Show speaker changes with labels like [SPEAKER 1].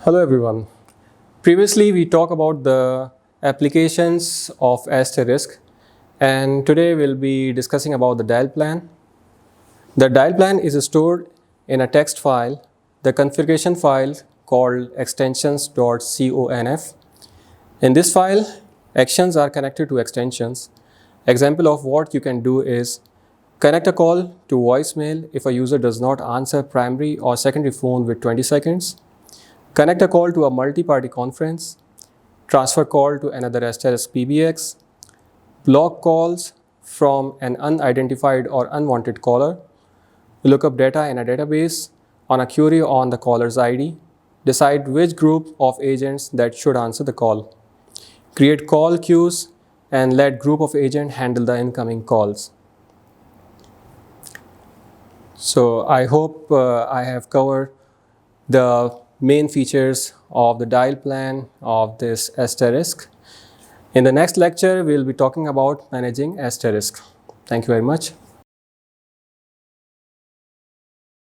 [SPEAKER 1] Hello everyone. Previously we talked about the applications of Asterisk, and today we'll be discussing about the dial plan. The dial plan is stored in a text file, the configuration file called extensions.conf. In this file, actions are connected to extensions. Example of what you can do is connect a call to voicemail if a user does not answer primary or secondary phone with 20 seconds. Connect a call to a multi-party conference, transfer call to another Asterisk PBX, block calls from an unidentified or unwanted caller, look up data in a database on a query on the caller's ID, decide which group of agents that should answer the call, create call queues, and let group of agents handle the incoming calls. So I hope I have covered the main features of the dial plan of this Asterisk. In the next lecture, we'll be talking about managing Asterisk. Thank you very much.